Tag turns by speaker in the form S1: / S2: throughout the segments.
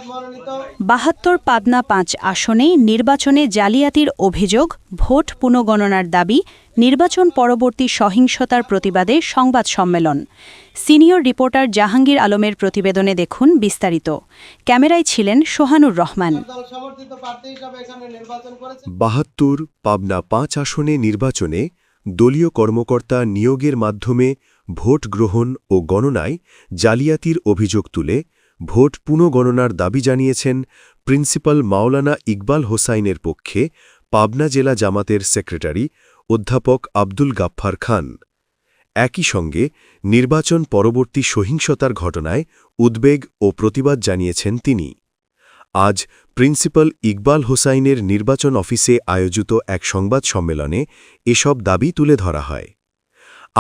S1: ৭২ পাবনা ৫ আসনে নির্বাচনে জালিয়াতির অভিযোগ, ভোট পুনঃগণনার দাবি, নির্বাচন পরবর্তী সহিংসতার প্রতিবাদে সংবাদ সম্মেলন। সিনিয়র রিপোর্টার জাহাঙ্গীর আলমের প্রতিবেদনে দেখুন বিস্তারিত। ক্যামেরায় ছিলেন সোহানুর রহমান।
S2: ৭২ পাবনা ৫ আসনে নির্বাচনে দলীয় কর্মকর্তা নিয়োগের মাধ্যমে ভোট গ্রহণ ও গণনায় জালিয়াতির অভিযোগ তুলে ভোট পুনঃগণনার দাবি জানিয়েছেন প্রিন্সিপাল মাওলানা ইকবাল হোসাইনের পক্ষে পাবনা জেলা জামাতের সেক্রেটারি অধ্যাপক আব্দুল গাফফার খান। একই সঙ্গে নির্বাচন পরবর্তী সহিংসতার ঘটনায় উদ্বেগ ও প্রতিবাদ জানিয়েছেন তিনি। আজ প্রিন্সিপাল ইকবাল হোসাইনের নির্বাচন অফিসে আয়োজিত এক সংবাদ সম্মেলনে এসব দাবি তুলে ধরা হয়।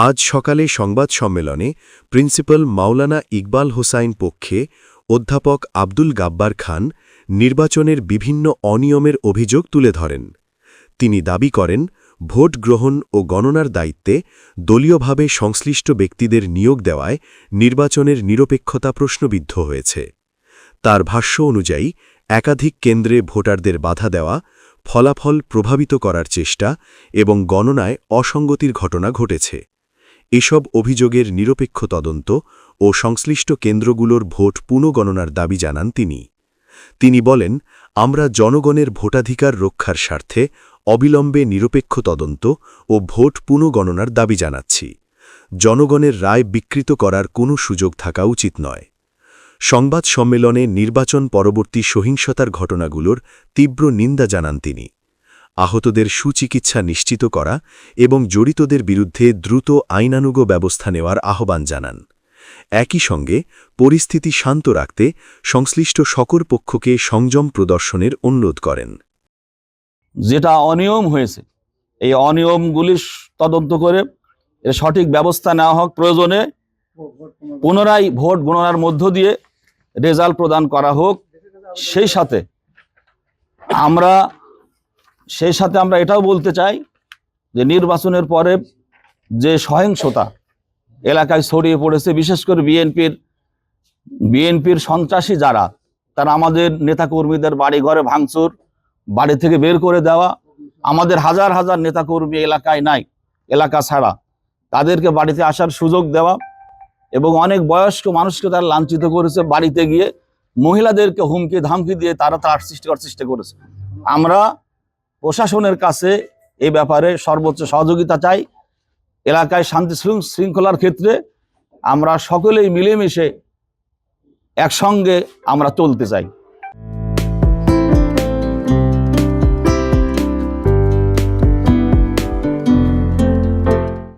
S2: আজ সকালে সংবাদ সম্মেলনে প্রিন্সিপাল মাওলানা ইকবাল হোসাইন পক্ষে অধ্যাপক আব্দুল গাব্বার খান নির্বাচনের বিভিন্ন অনিয়মের অভিযোগ তুলে ধরেন। তিনি দাবি করেন, ভোট গ্রহণ ও গণনার দায়িত্বে দলীয়ভাবে সংশ্লিষ্ট ব্যক্তিদের নিয়োগ দেওয়ায় নির্বাচনের নিরপেক্ষতা প্রশ্নবিদ্ধ হয়েছে। তার ভাষ্য অনুযায়ী একাধিক কেন্দ্রে ভোটারদের বাধা দেওয়া, ফলাফল প্রভাবিত করার চেষ্টা এবং গণনায় অসঙ্গতির ঘটনা ঘটেছে। এসব অভিযোগের নিরপেক্ষ তদন্ত ও সংশ্লিষ্ট কেন্দ্রগুলোর ভোট পুনঃগণনার দাবি জানান তিনি। তিনি বলেন, আমরা জনগণের ভোটাধিকার রক্ষার স্বার্থে অবিলম্বে নিরপেক্ষ তদন্ত ও ভোট পুনঃগণনার দাবি জানাচ্ছি। জনগণের রায় বিকৃত করার কোনো সুযোগ থাকা উচিত নয়। সংবাদ সম্মেলনে নির্বাচন পরবর্তী সহিংসতার ঘটনাগুলোর তীব্র নিন্দা জানান তিনি। আহতদের সুচিকিৎসা নিশ্চিত করা এবং জড়িতদের বিরুদ্ধে দ্রুত আইনানুগ ব্যবস্থা নেওয়ার আহ্বান জানান। একই সঙ্গে পরিস্থিতি শান্ত রাখতে সংশ্লিষ্ট সকল পক্ষকে সংযম প্রদর্শনের অনুরোধ করেন।
S3: যেটা অনিয়ম হয়েছে, এই অনিয়মগুলি তদন্ত করে এর সঠিক ব্যবস্থা নেওয়া হোক। প্রয়োজনে পুনরায় ভোট গণনার মধ্য দিয়ে রেজাল্ট প্রদান করা হোক। সেই সাথে আমরা এটাও বলতে চাই যে নির্বাচনের পরে যে সহিংসতা এলাকায় ছড়িয়ে পড়েছে, বিশেষ করে বিএনপির সন্ত্রাসী যারা, তারা আমাদের নেতাকর্মীদের বাড়ি ঘরে ভাঙচুর, বাড়ি থেকে বের করে দেওয়া, আমাদের হাজার হাজার নেতাকর্মী এলাকায় নাই, এলাকা ছাড়া, তাদেরকে বাড়িতে আসার সুযোগ দেওয়া এবং অনেক বয়স্ক মানুষকে তারা লাঞ্ছিত করেছে। বাড়িতে গিয়ে মহিলাদেরকে হুমকি ধামকি দিয়ে তারা তার সৃষ্টি করার চেষ্টা করেছে। আমরা প্রশাসনের কাছে এই ব্যাপারে সর্বোচ্চ সহযোগিতা চাই। এলাকায় শান্তি শৃঙ্খলার ক্ষেত্রে আমরা সকলেই মিলেমিশে একসঙ্গে আমরা চলতে চাই।